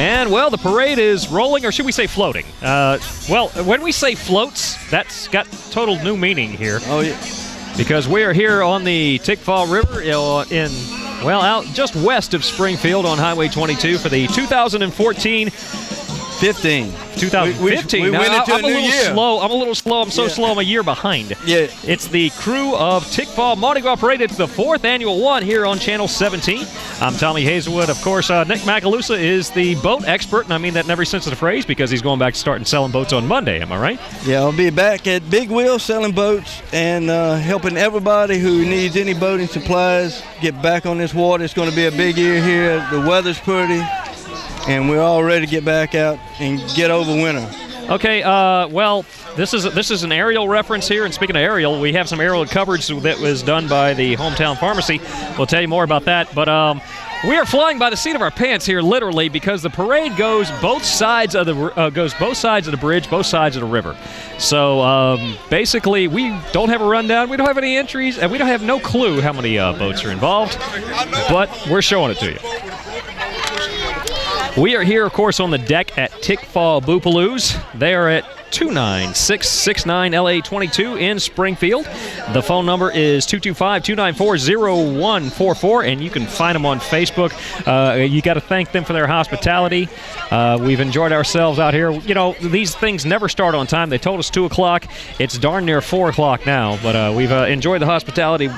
And, well, the parade is rolling, or should we say floating? Well, when we say floats, that's got total new meaning here. Oh, yeah. Because we are here on the Tickfaw River out just west of Springfield on Highway 22 for the 2014 2015. We went into a new year. Slow. I'm a little slow. I'm so slow. I'm a year behind. Yeah. It's the crew of Tickfaw Mardi Gras Parade. It's the 4th annual one here on Channel 17. I'm Tommy Hazelwood. Of course, Nick Macalusa is the boat expert, and I mean that in every sense of the phrase because he's going back to starting selling boats on Monday. Am I right? Yeah, I'll be back at Big Wheel selling boats and helping everybody who needs any boating supplies get back on this water. It's going to be a big year here. The weather's pretty. And we're all ready to get back out and get over winter. Okay, well, this is an aerial reference here. And speaking of aerial, we have some aerial coverage that was done by the Hometown Pharmacy. We'll tell you more about that. But we are flying by the seat of our pants here, literally, because the parade goes both sides of the bridge, both sides of the river. So basically, we don't have a rundown. We don't have any entries, and we don't have no clue how many boats are involved. But we're showing it to you. We are here, of course, on the deck at Tickfaw Boopaloos. They are at 29669 LA22 in Springfield. The phone number is 225-294-0144, and you can find them on Facebook. You got to thank them for their hospitality. We've enjoyed ourselves out here. You know, these things never start on time. They told us 2 o'clock. It's darn near 4 o'clock now, but we've enjoyed the hospitality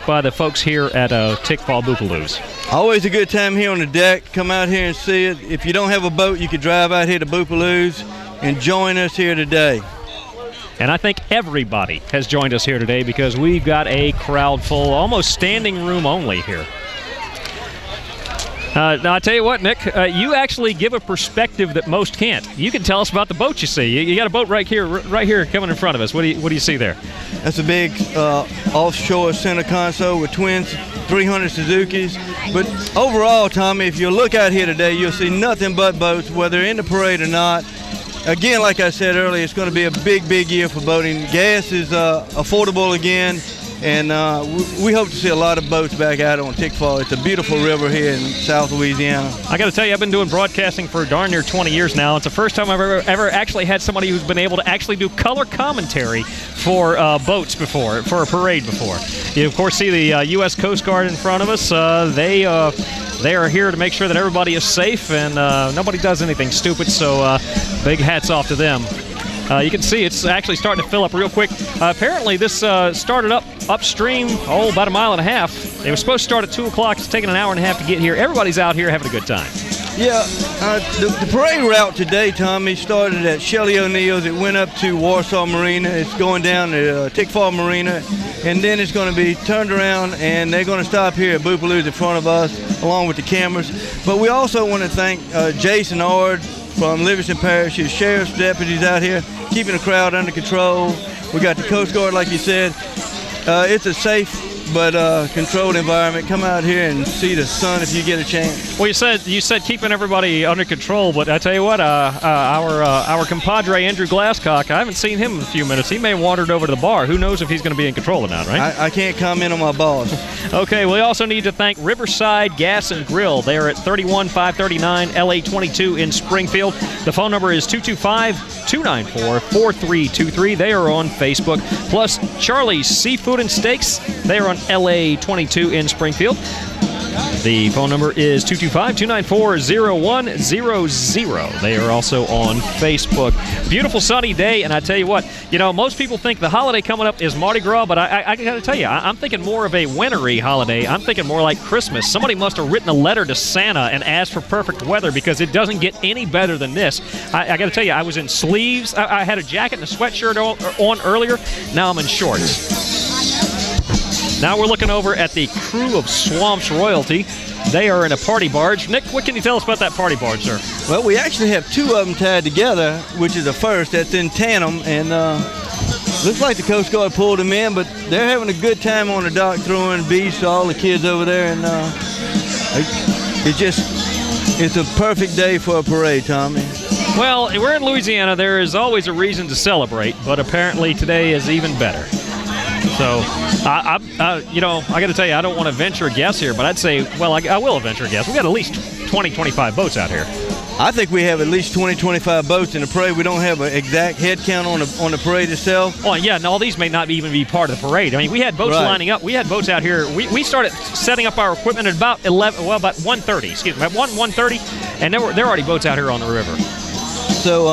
by the folks here at Tickfaw Boopaloos. Always a good time here on the deck. Come out here and see it. If you don't have a boat, you can drive out here to Boopaloos and join us here today. And I think everybody has joined us here today because we've got a crowd full, almost standing room only here. Now, I tell you what, Nick, you actually give a perspective that most can't. You can tell us about the boat you see. You got a boat right here coming in front of us. What do you see there? That's a big offshore center console with twin 300 Suzukis. But overall, Tommy, if you look out here today, you'll see nothing but boats, whether in the parade or not. Again, like I said earlier, it's going to be a big, big year for boating. Gas is affordable again. And we hope to see a lot of boats back out on Tickfaw. It's a beautiful river here in South Louisiana. I got to tell you, I've been doing broadcasting for darn near 20 years now. It's the first time I've ever actually had somebody who's been able to actually do color commentary for boats before, for a parade before. You, of course, see the U.S. Coast Guard in front of us. They are here to make sure that everybody is safe and nobody does anything stupid, so big hats off to them. You can see it's actually starting to fill up real quick. Apparently, this started up upstream, about a mile and a half. It was supposed to start at 2 o'clock. It's taking an hour and a half to get here. Everybody's out here having a good time. Yeah, the parade route today, Tommy, started at Shelley O'Neill's. It went up to Warsaw Marina. It's going down to Tickfaw Marina, and then it's going to be turned around, and they're going to stop here at Boopaloos in front of us, along with the cameras. But we also want to thank Jason Ord from Livingston Parish, his sheriff's deputies out here, keeping the crowd under control. We got the Coast Guard, like you said. It's a safe but controlled environment. Come out here and see the sun if you get a chance. Well, you said keeping everybody under control, but I tell you what, our compadre Andrew Glasscock, I haven't seen him in a few minutes. He may have wandered over to the bar. Who knows if he's going to be in control or not, right? I can't comment on my boss. Okay, we also need to thank Riverside Gas and Grill. They are at 31539 LA22 in Springfield. The phone number is 225-294-4323. They are on Facebook. Plus, Charlie's Seafood and Steaks. They are on LA22 in Springfield. The phone number is 225-294-0100. They are also on Facebook. Beautiful sunny day, and I tell you what, most people think the holiday coming up is Mardi Gras, but I got to tell you, I'm thinking more of a wintry holiday. I'm thinking more like Christmas. Somebody must have written a letter to Santa and asked for perfect weather because it doesn't get any better than this. I got to tell you, I was in sleeves. I had a jacket and a sweatshirt on earlier. Now I'm in shorts. Now we're looking over at the crew of Swamps Royalty. They are in a party barge. Nick, what can you tell us about that party barge, sir? Well, we actually have 2 of them tied together, which is a first. That's in tandem, and looks like the Coast Guard pulled them in, but they're having a good time on the dock throwing beads to all the kids over there, and it's a perfect day for a parade, Tommy. Well, we're in Louisiana. There is always a reason to celebrate, but apparently today is even better. So, I got to tell you, I don't want to venture a guess here, but I'd say, well, I will venture a guess. We've got at least 20, 25 boats out here. I think we have at least 20, 25 boats in the parade. We don't have an exact head count on the parade itself. Oh, yeah, and all these may not even be part of the parade. I mean, we had boats lining up. We had boats out here. We started setting up our equipment at about 1:30. Excuse me, at 1:30, and there were already boats out here on the river. So,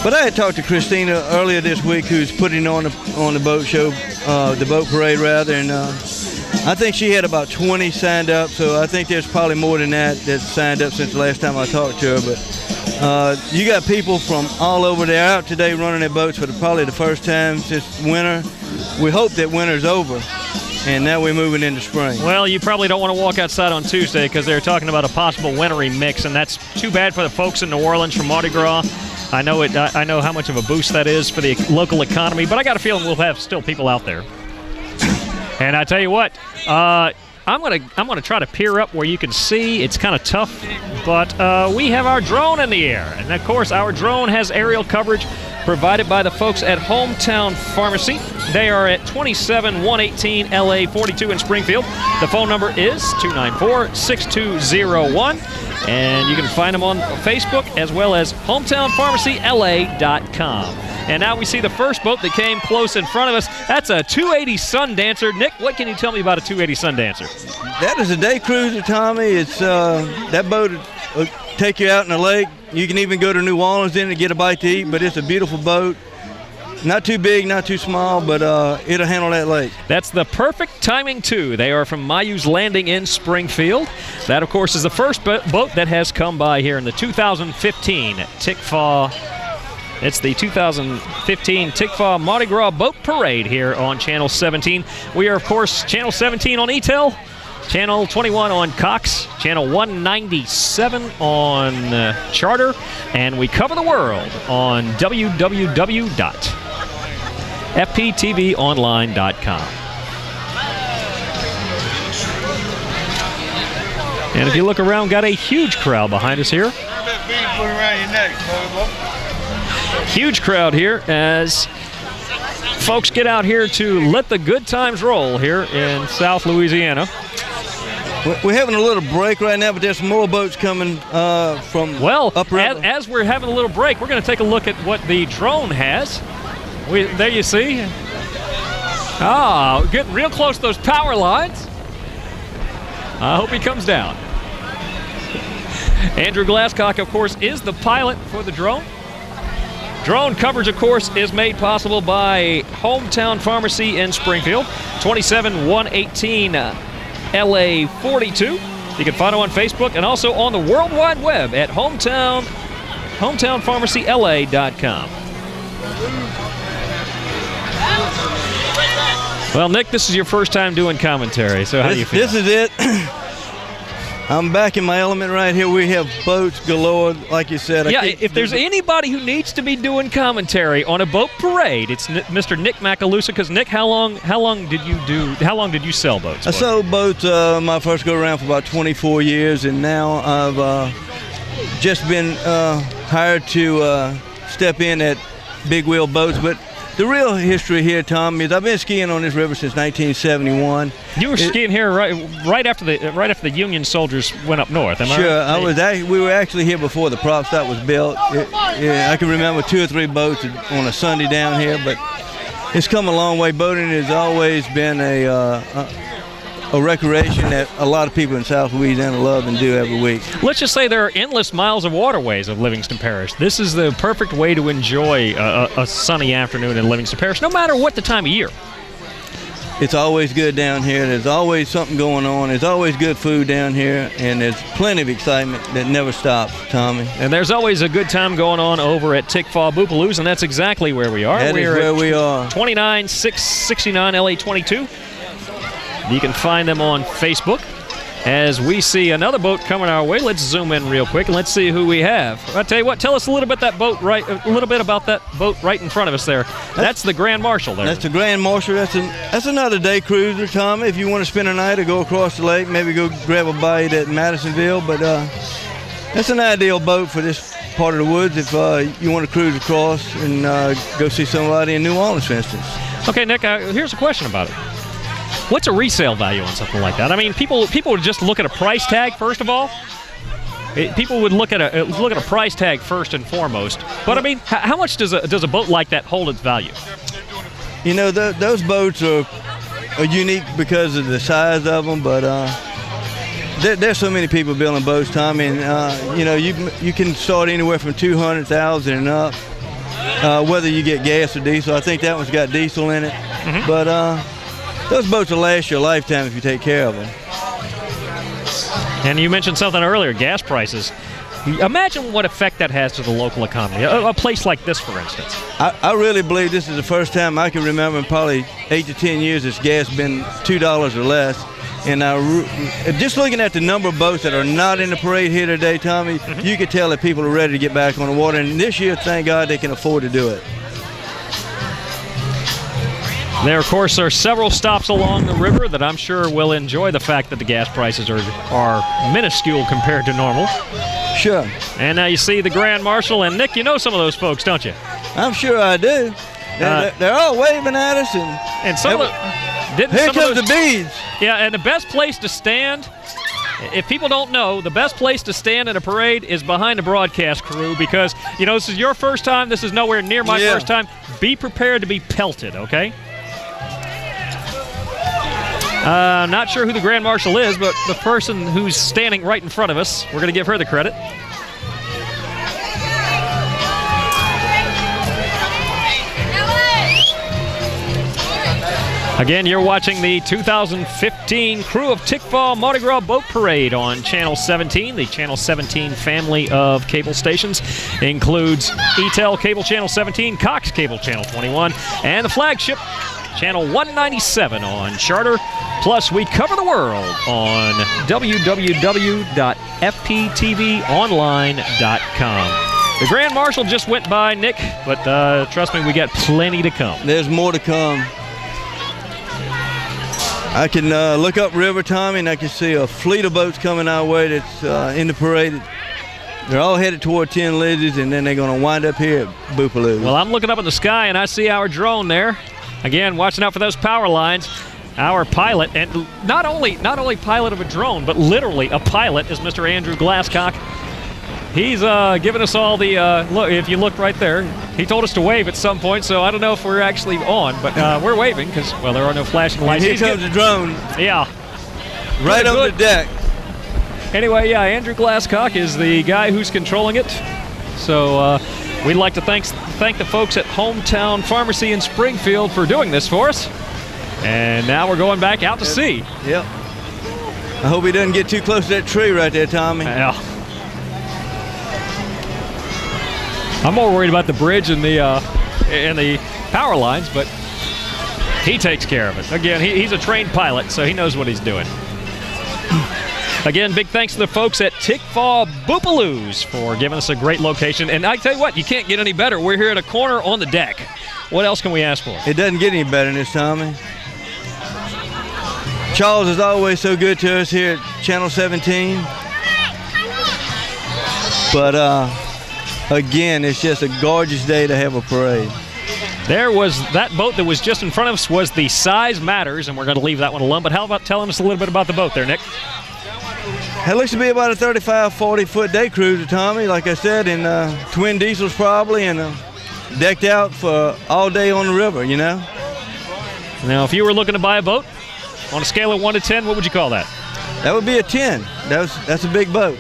but I had talked to Christina earlier this week, who's putting on the boat show, the boat parade rather, and I think she had about 20 signed up. So I think there's probably more than that that's signed up since the last time I talked to her. But you got people from all over there out today running their boats for probably the first time since winter. We hope that winter's over, and now we're moving into spring. Well, you probably don't want to walk outside on Tuesday because they're talking about a possible wintry mix, and that's too bad for the folks in New Orleans from Mardi Gras. I know I know how much of a boost that is for the local economy, but I got a feeling we'll have still people out there. And I tell you what, I'm gonna try to peer up where you can see. It's kind of tough, but we have our drone in the air, and of course our drone has aerial coverage provided by the folks at Hometown Pharmacy. They are at 27118 LA 42 in Springfield. The phone number is 294-6201, and you can find them on Facebook as well as hometownpharmacyla.com. And now we see the first boat that came close in front of us. That's a 280 Sundancer. Nick, what can you tell me about a 280 Sundancer? That is a day cruiser, Tommy. It's that boat will take you out in the lake. You can even go to New Orleans in and get a bite to eat, but it's a beautiful boat. Not too big, not too small, but it'll handle that lake. That's the Perfect Timing 2. They are from Mayu's Landing in Springfield. That, of course, is the first boat that has come by here in the 2015 Tikfa. It's the 2015 Tikfa Mardi Gras Boat Parade here on Channel 17. We are, of course, Channel 17 on ETEL, Channel 21 on Cox, Channel 197 on Charter, and we cover the world on www.fptvonline.com. And if you look around, got a huge crowd behind us here. Huge crowd here as folks get out here to let the good times roll here in South Louisiana. We're having a little break right now, but there's more boats coming from upriver. As we're having a little break, we're going to take a look at what the drone has. There you see. Getting real close to those power lines. I hope he comes down. Andrew Glasscock, of course, is the pilot for the drone. Drone coverage, of course, is made possible by Hometown Pharmacy in Springfield, 27118 LA 42. You can find them on Facebook and also on the World Wide Web at hometownpharmacyla.com. Well, Nick, this is your first time doing commentary, so how do you feel? This is it. I'm back in my element right here. We have boats galore, like you said. If there's anybody who needs to be doing commentary on a boat parade, it's Mr. Nick Macalusa. Because Nick, how long did you sell boats? I sold boats my first go around for about 24 years, and now I've just been hired to step in at big wheel boats. But the real history here, Tom, is I've been skiing on this river since 1971. You were skiing here right after the Union soldiers went up north, am I right? Sure, we were actually here before the prop stop was built. I can remember 2 or 3 boats on a Sunday down here, but it's come a long way. Boating has always been a recreation that a lot of people in South Louisiana love and do every week. Let's just say there are endless miles of waterways of Livingston Parish. This is the perfect way to enjoy a sunny afternoon in Livingston Parish, no matter what the time of year. It's always good down here. There's always something going on. There's always good food down here, and there's plenty of excitement that never stops, Tommy. And there's always a good time going on over at Tikfa Boopaloos, and that's exactly where we are. That is where we are. 29669 LA 22. You can find them on Facebook. As we see another boat coming our way, let's zoom in real quick and let's see who we have. I tell you what, tell us a little bit about that boat right in front of us there. That's the Grand Marshal there. That's the Grand Marshal. That's another day cruiser, Tom. If you want to spend a night or go across the lake, maybe go grab a bite at Madisonville. But that's an ideal boat for this part of the woods if you want to cruise across and go see somebody in New Orleans, for instance. Okay, Nick, here's a question about it. What's a resale value on something like that? I mean, people would just look at a price tag, first of all. people would look at a price tag first and foremost. But I mean, how much does a boat like that hold its value? You know, those boats are unique because of the size of them, but there's so many people building boats, Tommy, and you know, you can start anywhere from 200,000 and up, whether you get gas or diesel. I think that one's got diesel in it, but those boats will last your lifetime if you take care of them. And you mentioned something earlier, gas prices. Imagine what effect that has to the local economy. A place like this, for instance. I really believe this is the first time I can remember in probably 8 to 10 years this gas been $2 or less. And just looking at the number of boats that are not in the parade here today, Tommy, you could tell that people are ready to get back on the water. And this year, thank God, they can afford to do it. There, of course, are several stops along the river that I'm sure will enjoy the fact that the gas prices are minuscule compared to normal. Sure. And now you see the Grand Marshal. And, Nick, you know some of those folks, don't you? I'm sure I do. They're all waving at us. And some of here comes the beads. Yeah, and the best place to stand, if people don't know, the best place to stand in a parade is behind the broadcast crew because, you know, this is your first time. This is nowhere near my first time. Be prepared to be pelted, okay? Not sure who the Grand Marshal is, but the person who's standing right in front of us, we're going to give her the credit. Again, you're watching the 2015 Krewe of Tickfaw Mardi Gras Boat Parade on Channel 17. The Channel 17 family of cable stations includes ETEL Cable Channel 17, Cox Cable Channel 21, and the flagship Channel 197 on Charter. Plus, we cover the world on www.fptvonline.com. The Grand Marshal just went by, Nick, but trust me, we got plenty to come. There's more to come. I can look up river, Tommy, and I can see a fleet of boats coming our way that's in the parade. They're all headed toward Tin Lizzy's, and then they're going to wind up here at Boopaloo. Well, I'm looking up in the sky, and I see our drone there. Again, watching out for those power lines. Our pilot, and not only pilot of a drone, but literally a pilot, is Mr. Andrew Glasscock. He's giving us all the look. If you look right there, he told us to wave at some point. So I don't know if we're actually on, but we're waving because, well, there are no flashing lights. And here comes the drone. Yeah, right on the deck. Anyway, yeah, Andrew Glasscock is the guy who's controlling it. So we'd like to thank the folks at Hometown Pharmacy in Springfield for doing this for us. And now we're going back out to sea. Yep. I hope he doesn't get too close to that tree right there, Tommy. Yeah. I'm more worried about the bridge and the power lines, but he takes care of it. Again, he's a trained pilot, so he knows what he's doing. Again, big thanks to the folks at Tickfaw Boopaloos for giving us a great location. And I tell you what, you can't get any better. We're here at a corner on the deck. What else can we ask for? It doesn't get any better than this, Tommy. Charles is always so good to us here at Channel 17. But again, it's just a gorgeous day to have a parade. There was that boat that was just in front of us was the Size Matters, and we're going to leave that one alone. But how about telling us a little bit about the boat there, Nick? It looks to be about a 35, 40-foot day cruiser, Tommy, like I said, and twin diesels probably, and decked out for all day on the river, you know? Now, if you were looking to buy a boat, on a scale of 1 to 10, what would you call that? That would be a 10. That's a big boat.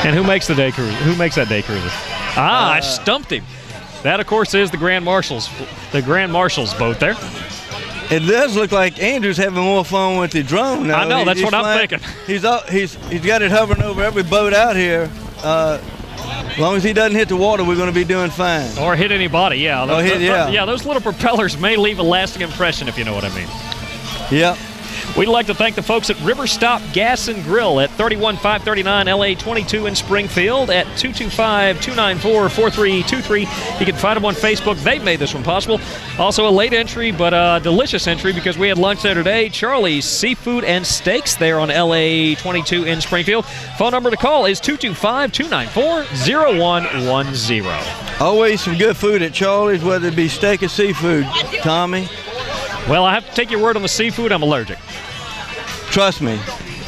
And who makes the day cruiser? Who makes that day cruiser? I stumped him. That, of course, is the Grand Marshal's boat there. It does look like Andrew's having more fun with the drone now. I know, that's what I'm thinking. He's got it hovering over every boat out here. As long as he doesn't hit the water, we're going to be doing fine. Or hit anybody, yeah. Yeah, those little propellers may leave a lasting impression, if you know what I mean. Yep. We'd like to thank the folks at River Stop Gas and Grill at 31539 LA 22 in Springfield at 225-294-4323. You can find them on Facebook. They've made this one possible. Also a late entry, but a delicious entry because we had lunch there today. Charlie's Seafood and Steaks there on LA 22 in Springfield. Phone number to call is 225-294-0110. Always some good food at Charlie's, whether it be steak or seafood, Tommy. Well, I have to take your word on the seafood. I'm allergic. Trust me.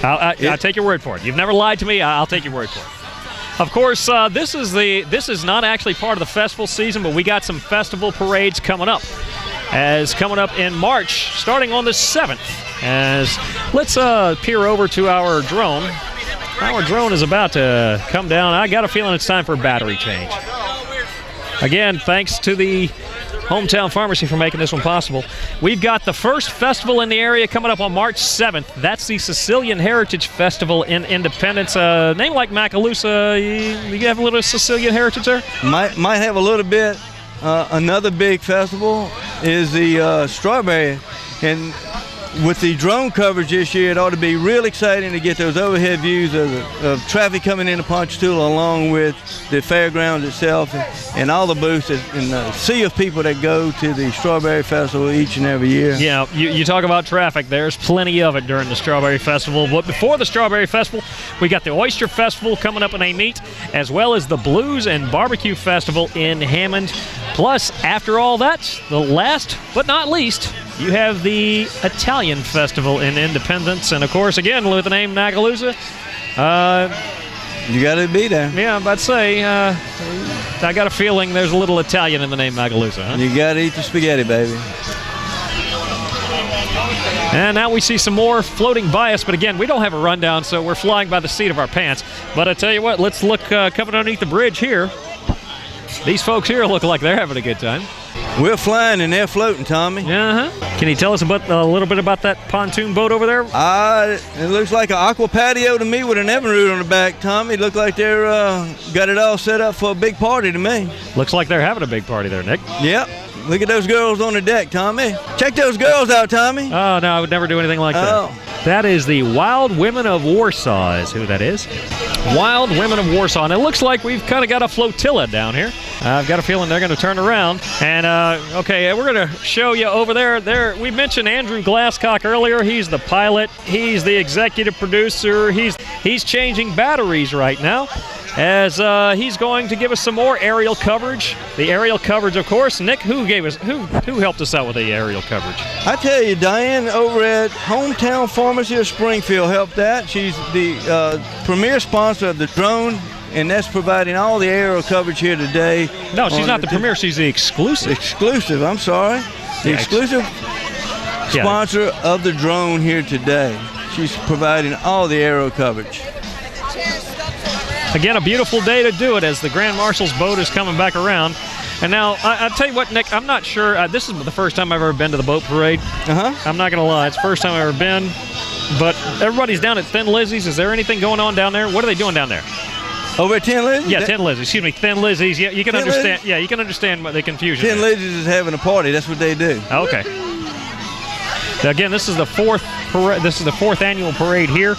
I'll take your word for it. You've never lied to me. I'll take your word for it. Of course, this is not actually part of the festival season, but we got some festival parades coming up. Coming up in March, starting on the 7th. Let's peer over to our drone. Our drone is about to come down. I got a feeling it's time for a battery change. Again, thanks to the Hometown Pharmacy for making this one possible. We've got the first festival in the area coming up on March 7th. That's the Sicilian Heritage Festival in Independence. Name like Macalusa, you have a little Sicilian heritage there? Might have a little bit. Another big festival is the Strawberry. And with the drone coverage this year, it ought to be real exciting to get those overhead views of traffic coming into Ponchatoula, along with the fairgrounds itself and all the booths and the sea of people that go to the Strawberry Festival each and every year. Yeah, you talk about traffic. There's plenty of it during the Strawberry Festival. But before the Strawberry Festival, we got the Oyster Festival coming up in Amite, as well as the Blues and Barbecue Festival in Hammond. Plus, after all that, the last but not least, you have the Italian Festival in Independence. And, of course, again, with the name Nagalusa. You got to be there. Yeah, I'm about to say, I got a feeling there's a little Italian in the name Nagalusa. Huh? You got to eat the spaghetti, baby. And now we see some more floating by us. But, again, we don't have a rundown, so we're flying by the seat of our pants. But I tell you what, let's look coming underneath the bridge here. These folks here look like they're having a good time. We're flying and they're floating, Tommy. Can you tell us a little bit about that pontoon boat over there? It looks like an aqua patio to me with an Evinrude on the back, Tommy. Look like they're got it all set up for a big party to me. Looks like they're having a big party there, Nick. Yep. Look at those girls on the deck, Tommy. Check those girls out, Tommy. Oh, no, I would never do anything like that. That is the Wild Women of Warsaw is who that is. Wild Women of Warsaw. And it looks like we've kind of got a flotilla down here. I've got a feeling they're going to turn around. And, okay, we're going to show you over there. We mentioned Andrew Glasscock earlier. He's the pilot. He's the executive producer. He's changing batteries right now, as he's going to give us some more aerial coverage. The aerial coverage, of course. Nick, who helped us out with the aerial coverage? I tell you, Diane over at Hometown Pharmacy of Springfield helped that. She's the premier sponsor of the drone, and that's providing all the aerial coverage here today. No, she's not the premier. She's the exclusive. Exclusive, I'm sorry. The exclusive sponsor of the drone here today. She's providing all the aerial coverage. Again, a beautiful day to do it as the Grand Marshal's boat is coming back around. And now, I'll tell you what, Nick, I'm not sure. This is the first time I've ever been to the boat parade. I'm not going to lie. It's the first time I've ever been. But everybody's down at Thin Lizzie's. Is there anything going on down there? What are they doing down there? Over at Thin Lizzie's? Yeah, Thin Lizzie's. Excuse me, Thin Lizzie's. Yeah, you can understand. Yeah, you can understand the confusion. Thin Lizzie's is having a party. That's what they do. Okay. Again, this is the fourth parade. This is the fourth annual parade here.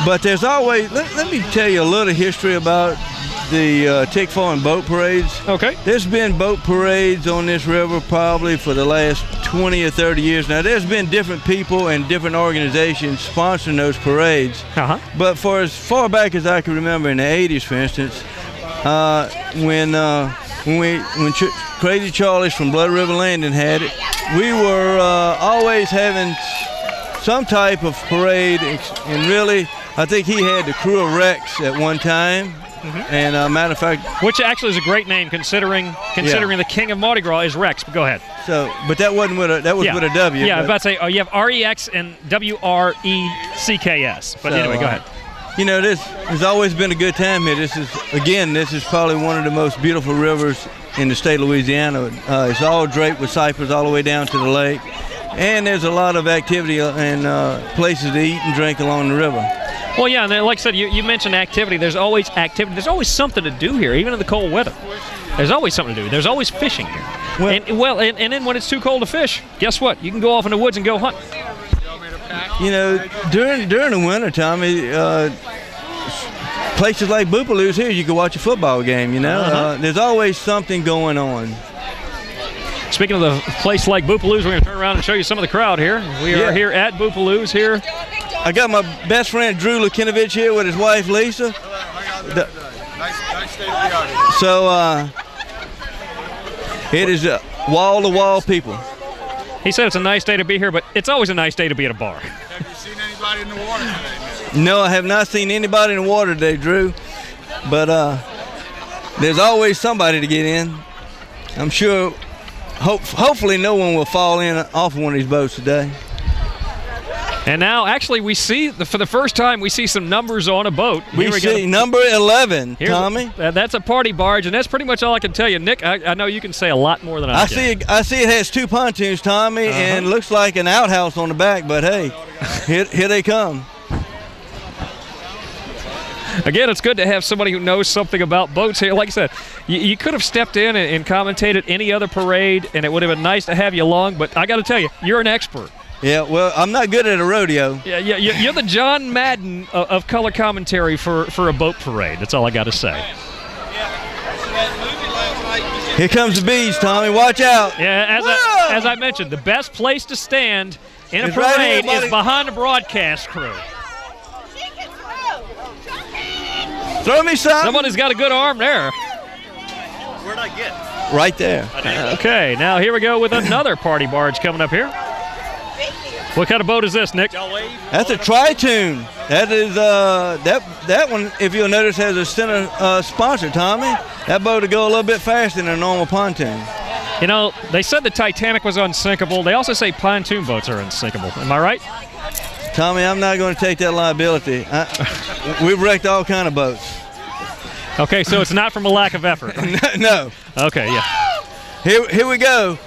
But there's always. Let me tell you a little history about the Tick-Faw and boat parades. Okay. There's been boat parades on this river probably for the last 20 or 30 years. Now, there's been different people and different organizations sponsoring those parades. But for as far back as I can remember, in the 80s, for instance, when Crazy Charlie's from Blood River Landing had it, we were always having some type of parade, and really, I think he had the Crew of Rex at one time. And matter of fact, which actually is a great name considering the king of Mardi Gras is Rex. But go ahead. So, but that wasn't with a with a W. Yeah, I was about to say, you have REX and WRECKS. But anyway, go ahead. You know, there's always been a good time here. This is probably one of the most beautiful rivers in the state of Louisiana. It's all draped with cypress all the way down to the lake, and there's a lot of activity and places to eat and drink along the river. Well, yeah, and like I said, you mentioned activity. There's always activity. There's always something to do here, even in the cold weather. There's always something to do. There's always fishing here. And then when it's too cold to fish, guess what? You can go off in the woods and go hunt. You know, during the winter, Tommy, places like Boopaloo's here, you can watch a football game, you know. There's always something going on. Speaking of the place like Boopaloo's, we're going to turn around and show you some of the crowd here. We are here at Boopaloo's here. I got my best friend Drew Lukinovich here with his wife Lisa. Nice state of the audience. So it is wall-to-wall people. He said it's a nice day to be here, but it's always a nice day to be at a bar. Have you seen anybody in the water today, man? No, I have not seen anybody in the water today, Drew. But there's always somebody to get in. I'm sure, hopefully no one will fall in off one of these boats today. And now, actually, we see, for the first time, we see some numbers on a boat. We see number 11, Tommy. That's a party barge, and that's pretty much all I can tell you. Nick, I know you can say a lot more than I can. I see it has 2 pontoons, Tommy, and looks like an outhouse on the back, but hey, here they come. Again, it's good to have somebody who knows something about boats here. Like I said, you could have stepped in and commentated any other parade, and it would have been nice to have you along, but I got to tell you, you're an expert. Yeah, well, I'm not good at a rodeo. Yeah, you're the John Madden of color commentary for a boat parade. That's all I got to say. Here comes the bees, Tommy. Watch out. Yeah, as I mentioned, the best place to stand in a It's right parade here, buddy. is behind the broadcast crew. Throw me something. Somebody's got a good arm there. Where'd I get? Right there. Okay, now here we go with another party barge coming up here. What kind of boat is this, Nick? That's a Tritoon. That is that one, if you'll notice, has a center sponsor, Tommy. That boat will go a little bit faster than a normal pontoon. You know, they said the Titanic was unsinkable. They also say pontoon boats are unsinkable. Am I right? Tommy, I'm not going to take that liability. We've wrecked all kind of boats. Okay, so it's not from a lack of effort. No. Okay, yeah. Here we go.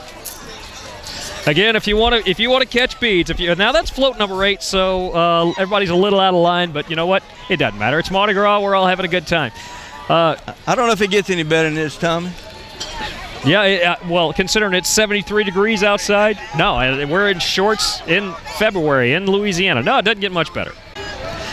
Again, if you want to catch beads, now that's float number 8, so everybody's a little out of line, but you know what? It doesn't matter. It's Mardi Gras. We're all having a good time. I don't know if it gets any better than this, Tommy. Yeah, well, considering it's 73 degrees outside, no, we're in shorts in February in Louisiana. No, it doesn't get much better.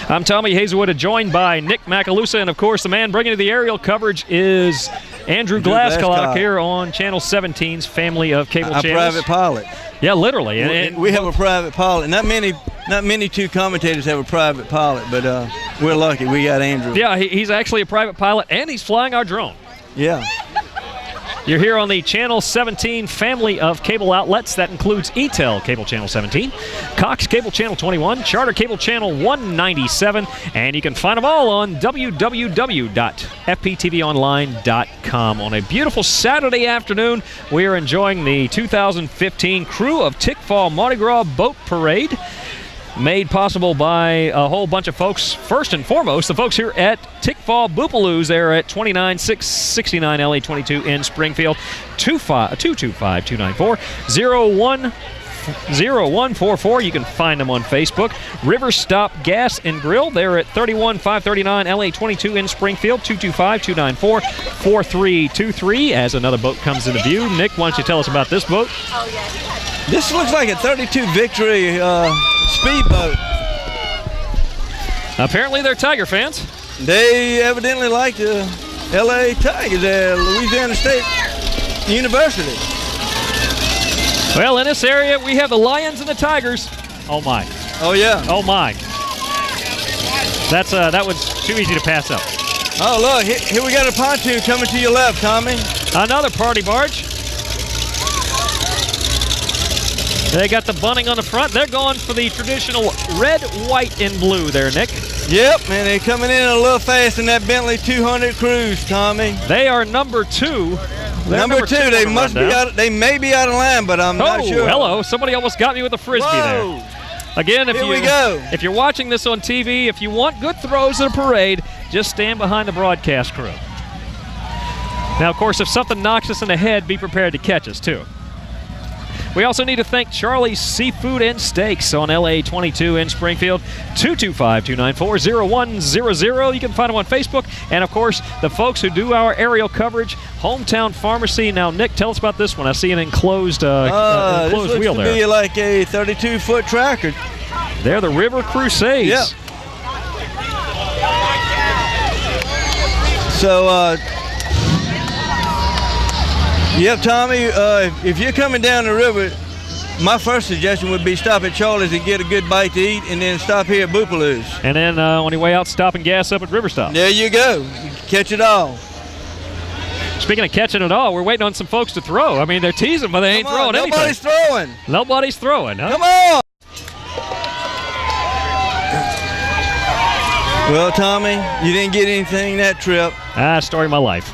I'm Tommy Hazelwood, joined by Nick Macalusa, and of course, the man bringing you the aerial coverage is Andrew Glasscock here on Channel 17's family of cable channels. A private pilot. Yeah, literally. And we have a private pilot. Not many two commentators have a private pilot, but we're lucky. We got Andrew. Yeah, he's actually a private pilot, and he's flying our drone. Yeah. You're here on the Channel 17 family of cable outlets. That includes ETEL Cable Channel 17, Cox Cable Channel 21, Charter Cable Channel 197, and you can find them all on www.fptvonline.com. On a beautiful Saturday afternoon, we are enjoying the 2015 Crew of Tickfall Mardi Gras Boat Parade, made possible by a whole bunch of folks. First and foremost, the folks here at Tickfall Boopaloos. They're at 29669 LA 22 in Springfield. 225-294-0144. You can find them on Facebook. River Stop Gas and Grill. They're at 31539 LA 22 in Springfield. 225-294-4323. As another boat comes into view, Nick, why don't you tell us about this boat? This looks like a 32 Victory speedboat. Apparently they're Tiger fans. They evidently like the LA Tigers at Louisiana State University. Well, in this area, we have the Lions and the Tigers. Oh, my. Oh, yeah. Oh, my. That was too easy to pass up. Oh, look, here we got a pontoon coming to your left, Tommy. Another party barge. They got the bunting on the front. They're going for the traditional red, white, and blue there, Nick. Yep, and they're coming in a little fast in that Bentley 200 Cruise, Tommy. They are number 2. Number 2, they must be out. They may be out of line, but I'm not sure. Oh, hello! Somebody almost got me with a frisbee there. Again, if you're watching this on TV, if you want good throws at a parade, just stand behind the broadcast crew. Now, of course, if something knocks us in the head, be prepared to catch us too. We also need to thank Charlie's Seafood and Steaks on LA 22 in Springfield. 225-294-0100. You can find them on Facebook. And, of course, the folks who do our aerial coverage, Hometown Pharmacy. Now, Nick, tell us about this one. I see an enclosed wheel there. This looks to be like a 32-foot tracker. They're the River Crusades. Yep. So, yep, Tommy, if you're coming down the river, my first suggestion would be stop at Charlie's and get a good bite to eat, and then stop here at Boopaloos. And then on your way out, stop and gas up at River Stop. There you go. You catch it all. Speaking of catching it all, we're waiting on some folks to throw. I mean, they're teasing, but they ain't throwing anything. Nobody's throwing. Nobody's throwing, huh? Come on. Well, Tommy, you didn't get anything that trip. Story of my life.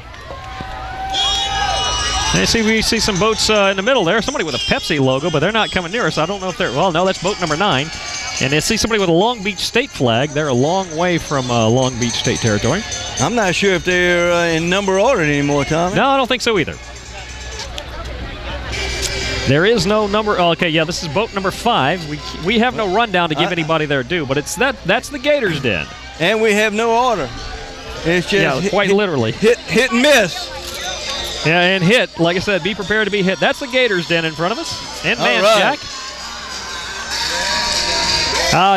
And we see some boats in the middle there. Somebody with a Pepsi logo, but they're not coming near us. I don't know if they're. Well, no, that's boat number 9. And I see somebody with a Long Beach State flag. They're a long way from Long Beach State territory. I'm not sure if they're in number order anymore, Tommy. No, I don't think so either. There is no number. Okay, yeah, this is boat number 5. We have no rundown to give anybody their due, but it's that's the Gators Den. And we have no order. It's just quite literally hit and miss. Yeah, and hit. Like I said, be prepared to be hit. That's the Gators Den in front of us. And man, right. Jack.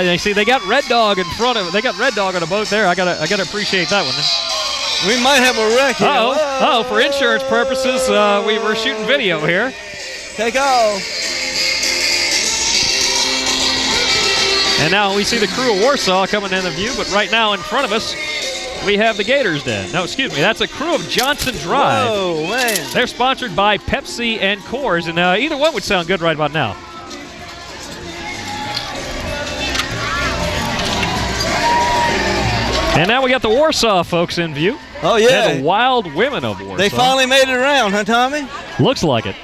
You see, they got Red Dog in front of. They got Red Dog on a boat there. I gotta appreciate that one. We might have a wreck here. Oh, for insurance purposes, we were shooting video here. Take off. And now we see the crew of Warsaw coming in the view, but right now in front of us, we have the Gators Den. No, excuse me, that's a crew of Johnson Drive. Oh, man. They're sponsored by Pepsi and Coors, and either one would sound good right about now. And now we got the Warsaw folks in view. Oh, yeah. They're the Wild Women of Warsaw. They finally made it around, huh, Tommy? Looks like it.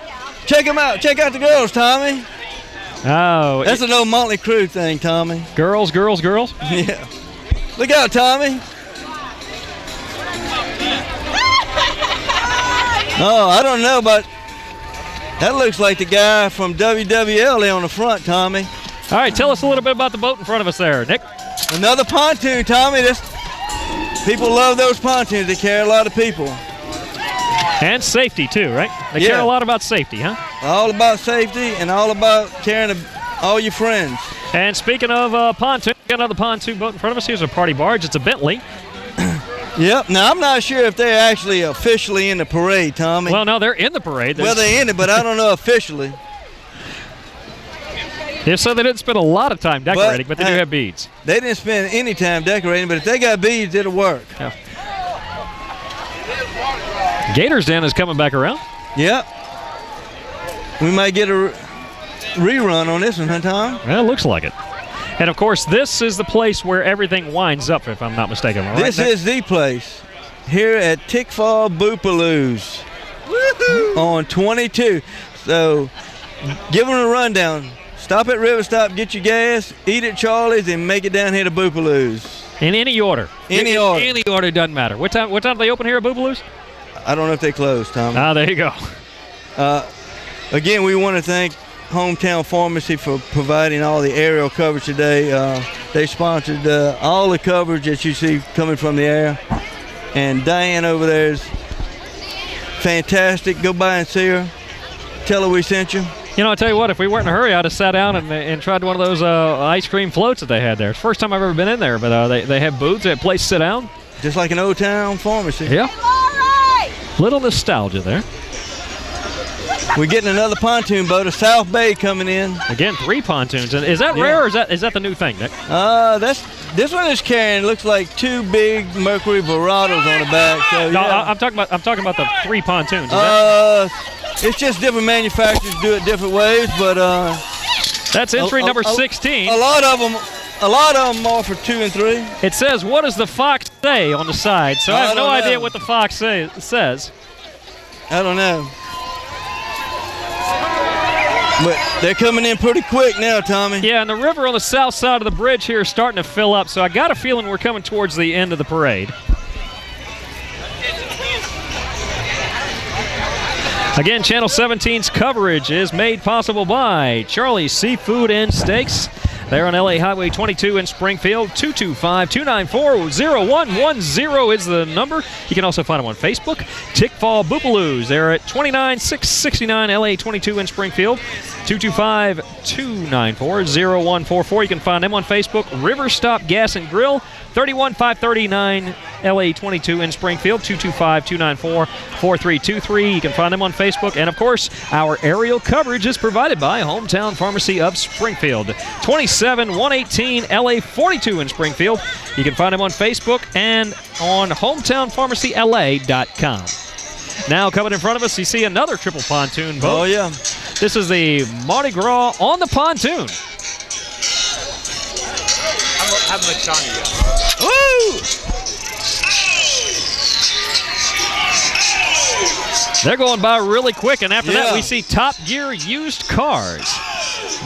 Check them out. Check out the girls, Tommy. Oh. That's an old Motley Crue thing, Tommy. Girls. Yeah. Look out, Tommy. Oh, I don't know, but that looks like the guy from WWL on the front, Tommy. All right, tell us a little bit about the boat in front of us there, Nick. Another pontoon, Tommy. People love those pontoons. They carry a lot of people. And safety, too, right? They care a lot about safety, huh? All about safety and all about carrying all your friends. And speaking of pontoon, got another pontoon boat in front of us. Here's a party barge. It's a Bentley. Yep. Now, I'm not sure if they're actually officially in the parade, Tommy. Well, no, they're in the parade. Well, they're in it, but I don't know officially. Yeah, so they didn't spend a lot of time decorating, but they do have beads. They didn't spend any time decorating, but if they got beads, it'll work. Yeah. Gators Den is coming back around. Yep. We might get a rerun on this one, huh, Tom? Well, it looks like it. And, of course, this is the place where everything winds up, if I'm not mistaken. Right? This is the place here at Tickfall Boopaloos on 22. So give them a rundown. Stop at River Stop, get your gas, eat at Charlie's, and make it down here to Boopaloos. In any order. Any order. Any order, doesn't matter. What time do they open here at Boopaloos? I don't know if they closed, Tom. There you go. Again, we want to thank Hometown Pharmacy for providing all the aerial coverage today. They sponsored all the coverage that you see coming from the air. And Diane over there is fantastic. Go by and see her. Tell her we sent you. You know, I'll tell you what, if we weren't in a hurry, I'd have sat down and tried one of those ice cream floats that they had there. It's the first time I've ever been in there, but they have booths, they have a place to sit down. Just like an Old Town Pharmacy. Yeah. Little nostalgia there. We're getting another pontoon boat, a South Bay coming in. Again, 3 pontoons. And is that rare, or is that the new thing, Nick? This one is carrying, looks like 2 big Mercury Verados on the back. So, no, yeah. I'm talking about the 3 pontoons. It's just different manufacturers do it different ways, but that's entry number 16. A lot of them are for 2 and 3. It says, "What does the fox say?" on the side. So I have no idea what the fox says. I don't know. But they're coming in pretty quick now, Tommy. Yeah, and the river on the south side of the bridge here is starting to fill up, so I got a feeling we're coming towards the end of the parade. Again, Channel 17's coverage is made possible by Charlie's Seafood and Steaks. They're on LA Highway 22 in Springfield. 225-294-0110 is the number. You can also find them on Facebook. Tickfall Boopaloos. They're at 29669 LA 22 in Springfield. 225-294-0144. You can find them on Facebook. River Stop Gas and Grill. 31539 LA 22 in Springfield. 225-294-4323. You can find them on Facebook. And, of course, our aerial coverage is provided by Hometown Pharmacy of Springfield. 27118 LA 42 in Springfield. You can find them on Facebook and on hometownpharmacyla.com. Now coming in front of us, you see another triple pontoon boat. Oh, yeah. This is the Mardi Gras on the pontoon. How much time you got? Woo! They're going by really quick, and after that we see Top Gear Used Cars.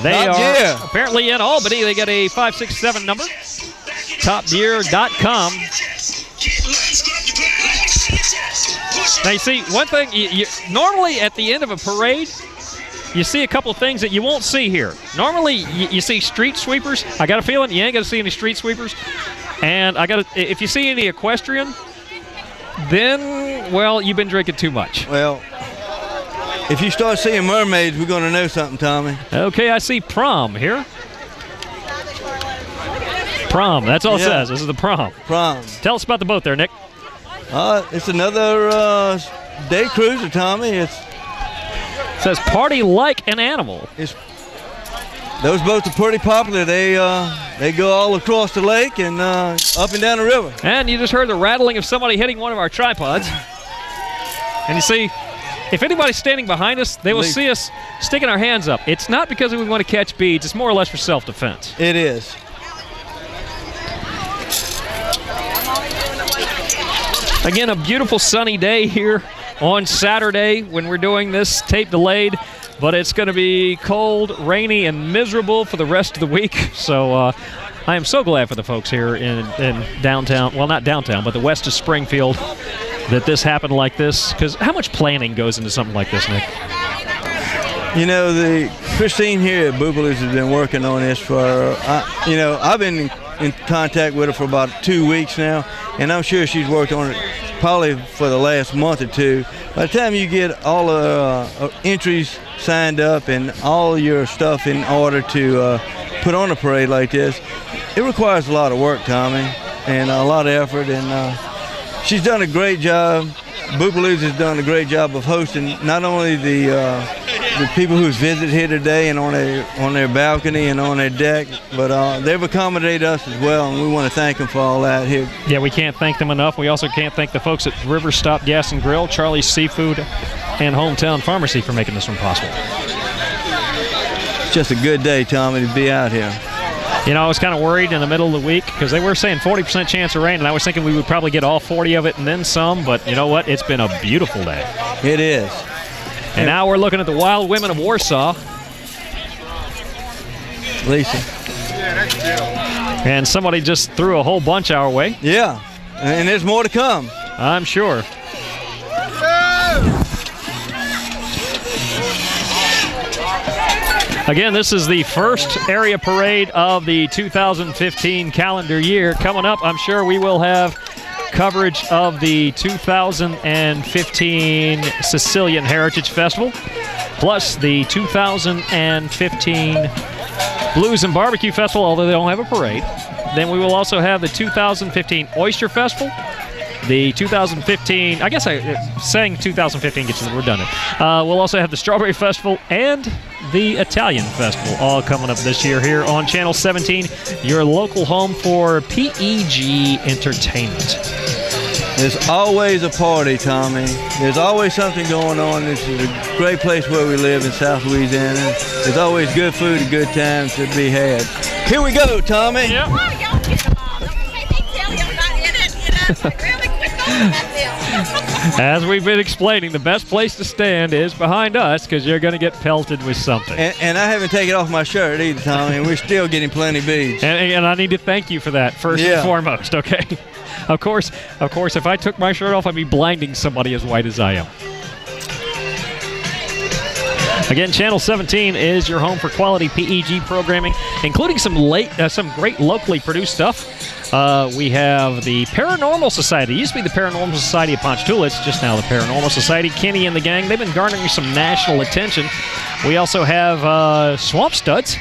They are apparently in Albany. They got a 567 number. TopGear.com. Now you see, one thing, normally at the end of a parade, you see a couple of things that you won't see here. Normally, you see street sweepers. I got a feeling you ain't going to see any street sweepers. And if you see any equestrian, then, well, you've been drinking too much. Well, if you start seeing mermaids, we're going to know something, Tommy. Okay, I see prom here. Prom, that's all it says. This is the prom. Prom. Tell us about the boat there, Nick. It's another day cruiser, Tommy. It says party like an animal. Those boats are pretty popular. They go all across the lake and up and down the river. And you just heard the rattling of somebody hitting one of our tripods. And you see, if anybody's standing behind us, they will see us sticking our hands up. It's not because we want to catch beads. It's more or less for self-defense. It is. Again, a beautiful sunny day here on Saturday when we're doing this tape delayed, but it's going to be cold, rainy, and miserable for the rest of the week. So I am so glad for the folks here in downtown, well, not downtown, but the west of Springfield, that this happened like this. Because how much planning goes into something like this, Nick? You know, Christine here at Boobaloo's has been working on this for, I've been in contact with her for about 2 weeks now, and I'm sure she's worked on it probably for the last month or two. By the time you get all the entries signed up and all your stuff in order to put on a parade like this, it requires a lot of work, Tommy, and a lot of effort, and she's done a great job. Boobaloo's has done a great job of hosting not only the people who's visited here today and on their balcony and on their deck, but they've accommodated us as well, and we want to thank them for all that here. Yeah, we can't thank them enough. We also can't thank the folks at River Stop Gas and Grill, Charlie's Seafood, and Hometown Pharmacy for making this one possible. It's just a good day, Tommy, to be out here. You know, I was kind of worried in the middle of the week because they were saying 40% chance of rain, and I was thinking we would probably get all 40 of it and then some, but you know what? It's been a beautiful day. It is. And now we're looking at the Wild Women of Warsaw. Lisa. And somebody just threw a whole bunch our way. Yeah, and there's more to come. I'm sure. Again, this is the first area parade of the 2015 calendar year. Coming up, I'm sure we will have coverage of the 2015 Sicilian Heritage Festival, plus the 2015 Blues and Barbecue Festival, although they don't have a parade. Then we will also have the 2015 Oyster Festival, the 2015, I guess saying 2015 gets redundant. We'll also have the Strawberry Festival and the Italian Festival, all coming up this year here on Channel 17, your local home for PEG Entertainment. There's always a party, Tommy. There's always something going on. This is a great place where we live in South Louisiana. There's always good food and good times to be had. Here we go, Tommy. Yep. Oh, y'all get them all. Don't make me tell you I'm not in it. Really quick on that deal. As we've been explaining, the best place to stand is behind us because you're going to get pelted with something. And I haven't taken off my shirt either, Tommy, and we're still getting plenty of beads. And I need to thank you for that, first and foremost, okay? Of course, if I took my shirt off, I'd be blinding somebody as white as I am. Again, Channel 17 is your home for quality PEG programming, including some great locally produced stuff. We have the Paranormal Society. It used to be the Paranormal Society of Ponchatoula. It's just now the Paranormal Society. Kenny and the gang, they've been garnering some national attention. We also have Swamp Studs.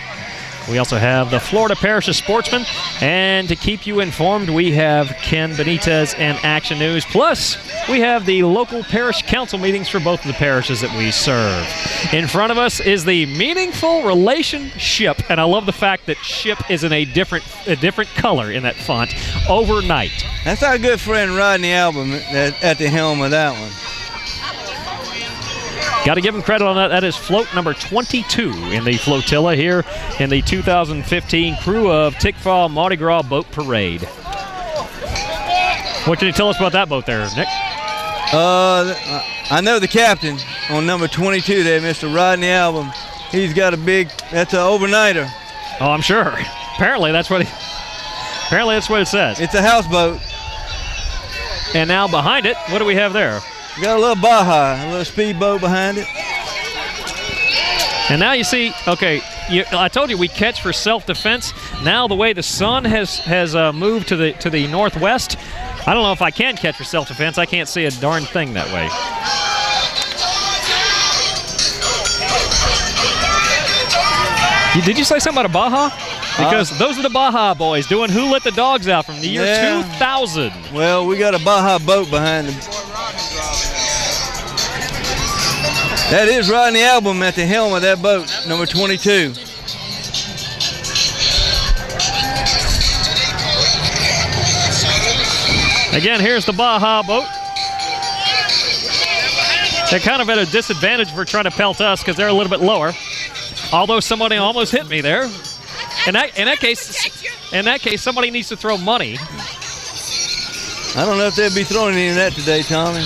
We also have the Florida Parish of Sportsmen. And to keep you informed, we have Ken Benitez and Action News. Plus, we have the local parish council meetings for both of the parishes that we serve. In front of us is the Meaningful Relationship. And I love the fact that ship is in a different color in that font overnight. That's our good friend Rodney Album at the helm of that one. Got to give him credit on that. That is float number 22 in the flotilla here in the 2015 Crew of Tickfaw Mardi Gras Boat Parade. What can you tell us about that boat there, Nick? I know the captain on number 22 there, Mr. Rodney Album. He's got a big, that's an overnighter. Oh, I'm sure. Apparently that's what it says. It's a houseboat. And now behind it, what do we have there? We got a little Baja, a little speedboat behind it. And now you see, okay, I told you we catch for self-defense. Now the way the sun has moved to the northwest, I don't know if I can catch for self-defense. I can't see a darn thing that way. Did you say something about a Baja? Because those are the Baja boys doing Who Let the Dogs Out from the year 2000. Well, we got a Baja boat behind them. That is Rodney Album at the helm of that boat, number 22. Again, here's the Baja boat. They're kind of at a disadvantage for trying to pelt us because they're a little bit lower. Although somebody almost hit me there. In that case, somebody needs to throw money. I don't know if they'll be throwing any of that today, Tommy.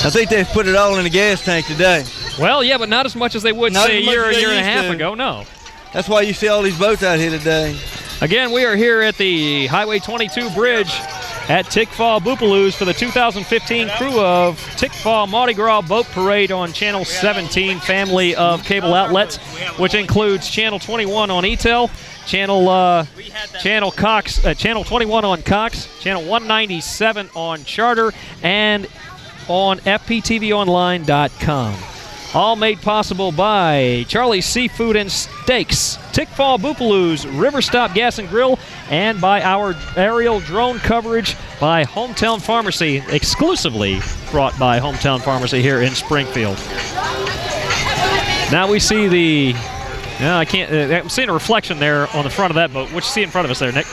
I think they've put it all in the gas tank today. Well, yeah, but not as much as they would, say, a year and a half ago. No. That's why you see all these boats out here today. Again, we are here at the Highway 22 bridge at Tickfaw Boopaloos for the 2015 crew of Tickfaw Mardi Gras Boat Parade on Channel 17 family of cable outlets, which includes Channel 21 on ETEL, Channel 21 on Cox, Channel 197 on Charter, and on FPTVOnline.com. All made possible by Charlie's Seafood and Steaks, Tickfaw Boopaloos, River Stop Gas and Grill, and by our aerial drone coverage by Hometown Pharmacy, exclusively brought by Hometown Pharmacy here in Springfield. Now we see the, I'm seeing a reflection there on the front of that boat. What you see in front of us there, Nick?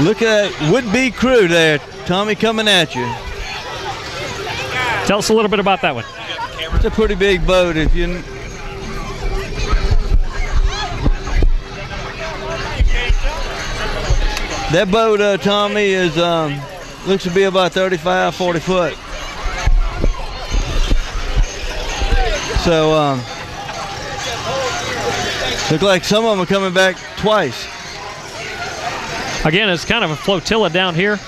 Look at that would-be crew there, Tommy, coming at you. Tell us a little bit about that one. It's a pretty big boat. If you that boat, Tommy, is looks to be about 35, 40 foot. So look like some of them are coming back twice. Again, it's kind of a flotilla down here.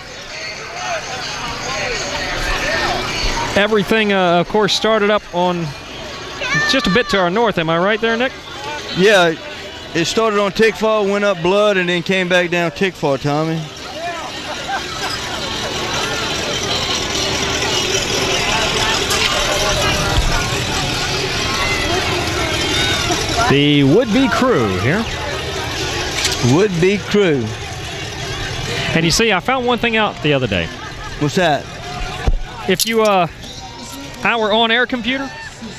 Everything, of course, started up on just a bit to our north. Am I right there, Nick? Yeah, it started on Tickfaw, went up Blood, and then came back down Tickfaw, Tommy. The would-be crew here. Would-be crew. And you see, I found one thing out the other day. What's that? If you, our on-air computer,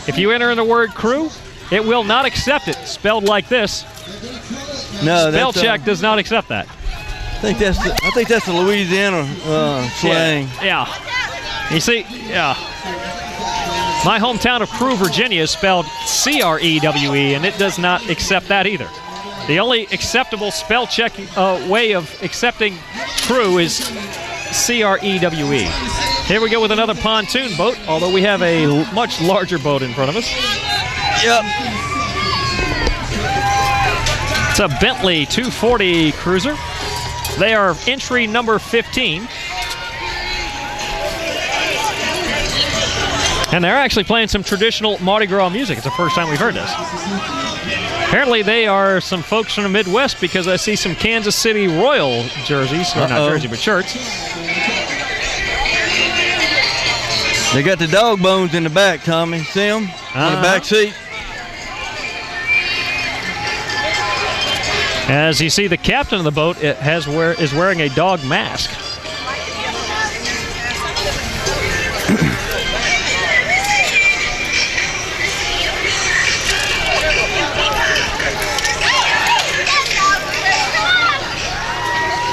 if you enter in the word crew, it will not accept it spelled like this. No, spell check does not accept that. I think that's the Louisiana slang. Yeah. You see, yeah. My hometown of Crewe, Virginia is spelled C-R-E-W-E, and it does not accept that either. The only acceptable spell check way of accepting crew is C-R-E-W-E. Here we go with another pontoon boat, although we have a much larger boat in front of us. Yep. It's a Bentley 240 cruiser. They are entry number 15. And they're actually playing some traditional Mardi Gras music. It's the first time we've heard this. Apparently they are some folks from the Midwest because I see some Kansas City Royal jerseys. Or not jersey, but shirts. They got the dog bones in the back, Tommy. See them on the back seat? As you see, the captain of the boat is wearing a dog mask.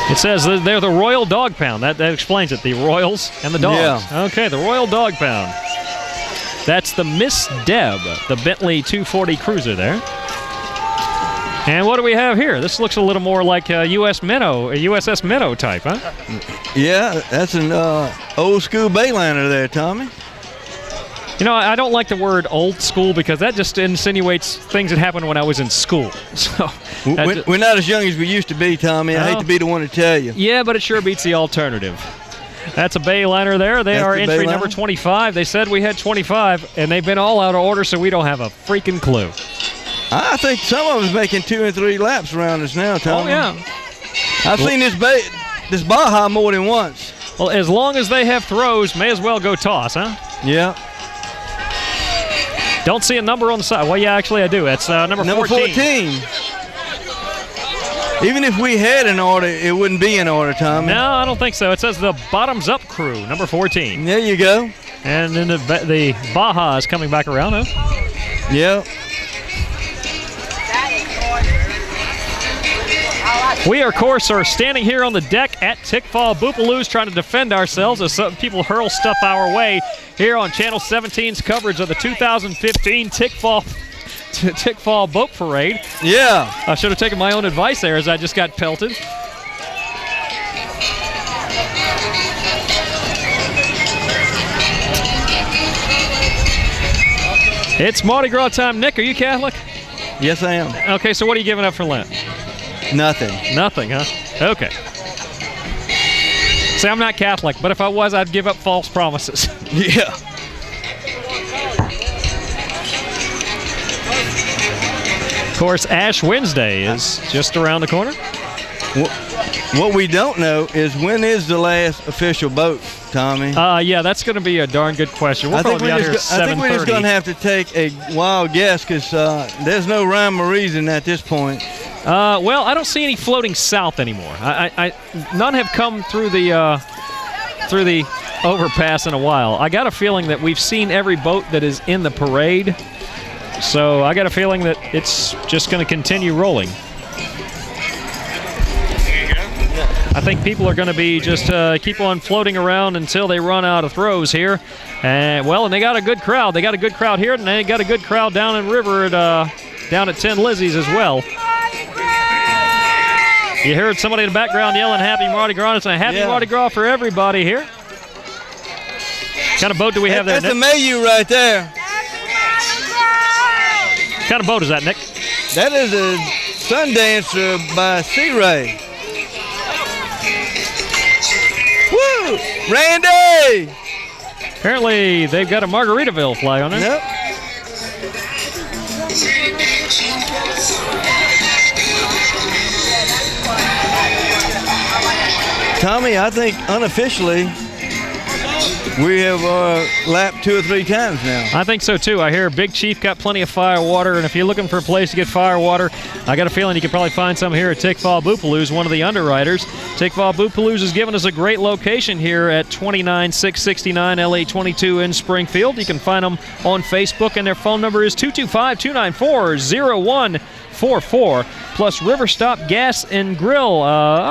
It says they're the Royal Dog Pound. That explains it. The Royals and the dogs. Yeah. Okay, the Royal Dog Pound. That's the Miss Deb, the Bentley 240 cruiser there. And what do we have here? This looks a little more like a USS Minnow type, huh? Yeah, that's an old school Bayliner there, Tommy. You know, I don't like the word old school because that just insinuates things that happened when I was in school. So We're not as young as we used to be, Tommy. I hate to be the one to tell you. Yeah, but it sure beats the alternative. That's a Bayliner there. That's our entry number 25. They said we had 25, and they've been all out of order, so we don't have a freaking clue. I think some of them's making 2 and 3 laps around us now, Tommy. Oh, yeah. I've seen this Baja more than once. Well, as long as they have throws, may as well go toss, huh? Yeah. Don't see a number on the side. Well, yeah, actually I do. It's number 14. Even if we had an order, it wouldn't be in order, Tommy. No, I don't think so. It says the Bottoms Up Crew, number 14. There you go. And then the Baja is coming back around, huh? Yeah. We, of course, are standing here on the deck at Tickfall Boopaloos trying to defend ourselves as some people hurl stuff our way here on Channel 17's coverage of the 2015 Tickfall Boat Parade. Yeah. I should have taken my own advice there as I just got pelted. It's Mardi Gras time. Nick, are you Catholic? Yes, I am. Okay, so what are you giving up for Lent? Nothing. Nothing, huh? Okay. See, I'm not Catholic, but if I was, I'd give up false promises. Yeah. Of course, Ash Wednesday is just around the corner. What we don't know is when is the last official boat, Tommy? Yeah, that's going to be a darn good question. We'll probably be out here at 7:30. I think we're just going to have to take a wild guess because there's no rhyme or reason at this point. Well, I don't see any floating south anymore. None have come through the overpass in a while. I got a feeling that we've seen every boat that is in the parade, so I got a feeling that it's just going to continue rolling. I think people are going to be just keep on floating around until they run out of throws here. And they got a good crowd. They got a good crowd here, and they got a good crowd down in River down at 10 Lizzie's as well. You heard somebody in the background yelling Happy Mardi Gras. It's a Happy Mardi Gras for everybody here. What kind of boat do we have there, Nick? Nick? That's a Mayu right there. What kind of boat is that, Nick? That is a Sundancer by Sea Ray. Woo! Randy! Apparently, they've got a Margaritaville flag on there. Yep. Tommy, I think unofficially we have lapped 2 or 3 times now. I think so too. I hear Big Chief got plenty of fire water, and if you're looking for a place to get fire water, I got a feeling you could probably find some here at Tickfall Boopaloos, one of the underwriters. Tickfall Boopaloos has given us a great location here at 29669 LA 22 in Springfield. You can find them on Facebook, and their phone number is 225-294-0144. Plus River Stop Gas and Grill.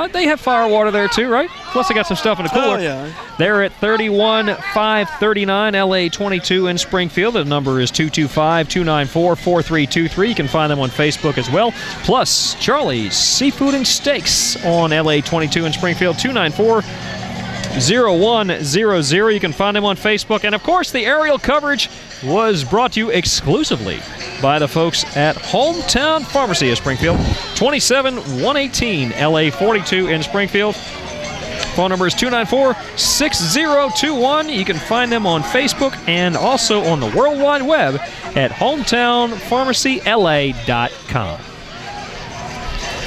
They have fire water there too, right? Plus they got some stuff in the cooler. Oh, yeah. They're at 31539 LA 22 in Springfield. The number is 225-294-4323. You can find them on Facebook as well. Plus Charlie's Seafood and Steaks on LA 22 in Springfield, 294-0100. You can find them on Facebook. And of course, the aerial coverage was brought to you exclusively by the folks at Hometown Pharmacy of Springfield, 27118 LA 42 in Springfield. Phone number is 294-6021. You can find them on Facebook and also on the World Wide Web at hometownpharmacyla.com.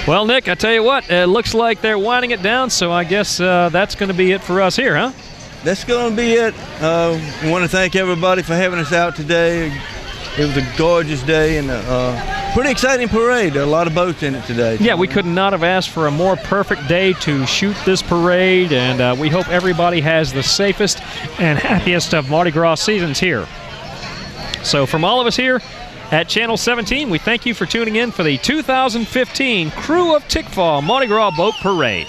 Well, Nick, I tell you what, it looks like they're winding it down, so I guess that's going to be it for us here, huh? That's going to be it. We want to thank everybody for having us out today. It was a gorgeous day and a pretty exciting parade. There are a lot of boats in it today. Yeah, we could not have asked for a more perfect day to shoot this parade, and we hope everybody has the safest and happiest of Mardi Gras seasons here. So from all of us here at Channel 17, we thank you for tuning in for the 2015 Crew of Tickfall Mardi Gras Boat Parade.